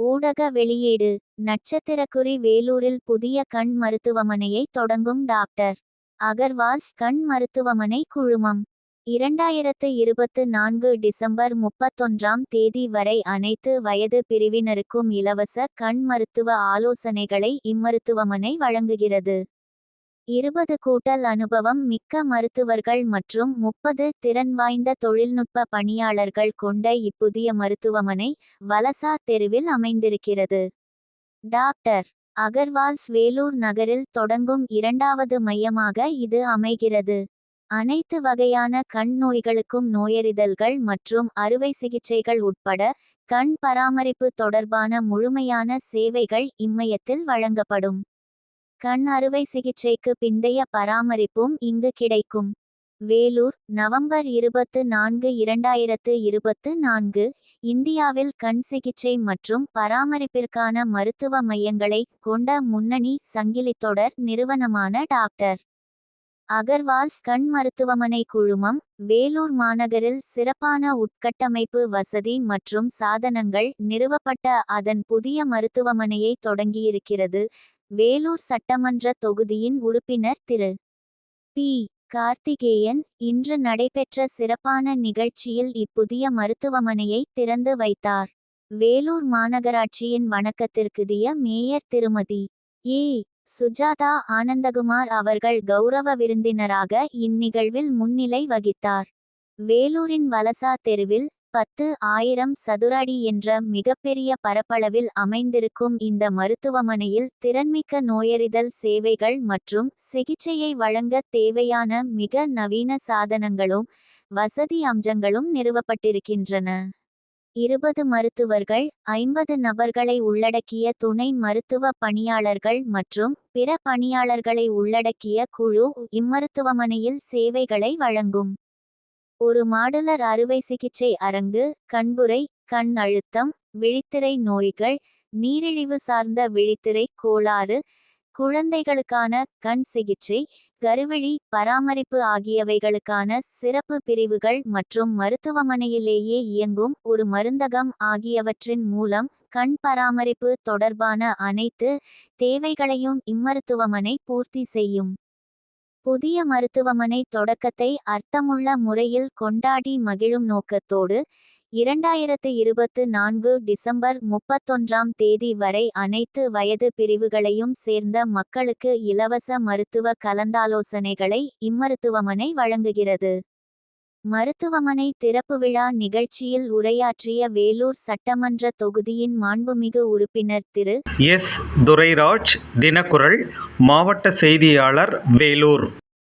ஊடக வெளியீடு. நட்சத்திரக்குறி வேலூரில் புதிய கண் மருத்துவமனையை தொடங்கும் டாக்டர் அகர்வால்ஸ் கண் மருத்துவமனை குழுமம். 2024 டிசம்பர் 31ஆம் தேதி வரை அனைத்து வயது பிரிவினருக்கும் இலவச கண் மருத்துவ ஆலோசனைகளை இம்மருத்துவமனை வழங்குகிறது. 20 கூட்டல் அனுபவம் மிக்க மருத்துவர்கள் மற்றும் 30 திறன் வாய்ந்த தொழில்நுட்ப பணியாளர்கள் கொண்ட இப்புதிய மருத்துவமனை வலசா தெருவில் அமைந்திருக்கிறது. டாக்டர் அகர்வால்ஸ் வேலூர் நகரில் தொடங்கும் இரண்டாவது மையமாக இது அமைகிறது. அனைத்து வகையான கண் நோய்களுக்கும் நோயறிதல்கள் மற்றும் அறுவை சிகிச்சைகள் உட்பட கண் பராமரிப்பு தொடர்பான முழுமையான சேவைகள் இம்மையத்தில் வழங்கப்படும். கண் அறுவை சிகிச்சைக்கு பிந்தைய பராமரிப்பும் இங்கு கிடைக்கும். வேலூர், நவம்பர் 24, 2024. இந்தியாவில் கண் சிகிச்சை மற்றும் பராமரிப்பிற்கான மருத்துவ மையங்களை கொண்ட முன்னணி சங்கிலித்தொடர் நிறுவனமான டாக்டர் அகர்வால்ஸ் கண் மருத்துவமனை குழுமம் வேலூர் மாநகரில் சிறப்பான உட்கட்டமைப்பு வசதி மற்றும் சாதனங்கள் நிறுவப்பட்ட அதன் புதிய மருத்துவமனையை தொடங்கியிருக்கிறது. வேலூர் சட்டமன்ற தொகுதியின் உறுப்பினர் திரு. பி. கார்த்திகேயன் இன்று நடைபெற்ற சிறப்பான நிகழ்ச்சியில் இப்புதிய மருத்துவமனையை திறந்து வைத்தார். வேலூர் மாநகராட்சியின் வணக்கத்திற்குரிய மேயர் திருமதி. ஏ. சுஜாதா ஆனந்தகுமார் அவர்கள் கௌரவ விருந்தினராக இந்நிகழ்வில் முன்னிலை வகித்தார். வேலூரின் வலசா தெருவில் 10,000 சதுர அடி என்ற மிகப்பெரிய பரப்பளவில் அமைந்திருக்கும் இந்த மருத்துவமனையில் திறன்மிக்க நோயறிதல் சேவைகள் மற்றும் சிகிச்சையை வழங்க தேவையான மிக நவீன சாதனங்களும் வசதி அம்சங்களும் நிறுவப்பட்டிருக்கின்றன. 20 மருத்துவர்கள், 50 நபர்களை உள்ளடக்கிய துணை மருத்துவ பணியாளர்கள் மற்றும் பிற பணியாளர்களை உள்ளடக்கிய குழு இம்மருத்துவமனையில் சேவைகளை வழங்கும். ஒரு மாடுலர் அறுவை சிகிச்சை அரங்கு, கண்புரை, கண் அழுத்தம், விழித்திரை நோய்கள், நீரிழிவு சார்ந்த விழித்திரை கோளாறு, குழந்தைகளுக்கான கண் சிகிச்சை, கருவழி பராமரிப்பு ஆகியவைகளுக்கான சிறப்பு பிரிவுகள் மற்றும் மருத்துவமனையிலேயே இயங்கும் ஒரு மருந்தகம் ஆகியவற்றின் மூலம் கண் பராமரிப்பு தொடர்பான அனைத்து தேவைகளையும் இம்மருத்துவமனை பூர்த்தி செய்யும். புதிய மருத்துவமனை தொடக்கத்தை அர்த்தமுள்ள முறையில் கொண்டாடி மகிழும் நோக்கத்தோடு 2024 டிசம்பர் 31ஆம் தேதி வரை அனைத்து வயது பிரிவுகளையும் சேர்ந்த மக்களுக்கு இலவச மருத்துவ கலந்தாலோசனைகளை இம்மருத்துவமனை வழங்குகிறது. மருத்துவமனை திறப்பு விழா நிகழ்ச்சியில் உரையாற்றிய வேலூர் சட்டமன்ற தொகுதியின் மாண்புமிகு உறுப்பினர் திரு. எஸ். துரைராஜ், தினக்குரல் மாவட்ட செய்தியாளர், வேலூர்.